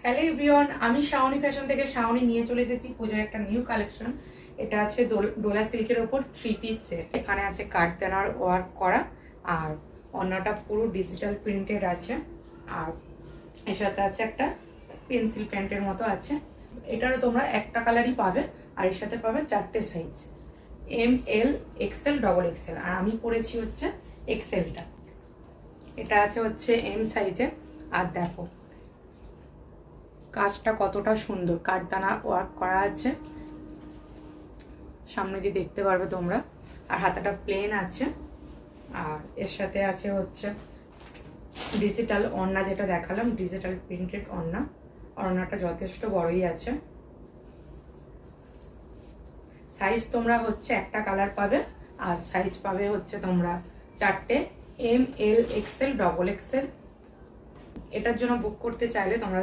Hello everyone, আমি Shaoni fashion থেকে শাওনি নিয়ে চলে এসেছি পুজোর একটা নিউ কালেকশন। এটা আছে ডোলা সিল্কের ওপর 3 পিস সেট। এখানে আছে কাঠদানার ওয়ার্ক করা, আর অন্যটা পুরো ডিজিটাল প্রিন্টেড আছে, আর এর সাথে আছে একটা পেন্সিল প্যান্টের মতো আছে। এটারও তোমরা একটা কালারই পাবে, আর এর সাথে পাবে 4টে সাইজ, ML XL XXL, আর আমি পরেছি হচ্ছে XLটা। এটা আছে হচ্ছে M সাইজের। আর দেখো কাজটা কতটা সুন্দর, কাঠদানা ওয়ার্ক করা আছে, সামনে দিয়ে দেখতে পারবে তোমরা। আর হাতাটা প্লেন আছে, আর এর সাথে আছে হচ্ছে ডিজিটাল ওড়না, যেটা দেখালাম ডিজিটাল প্রিন্টেড ওড়না। ওড়নাটা যথেষ্ট বড়ই আছে। সাইজ তোমরা হচ্ছে একটা কালার পাবে, আর সাইজ পাবে হচ্ছে তোমরা 4টে, ML XL XXL। এটার জন্য বুক করতে চাইলে তোমরা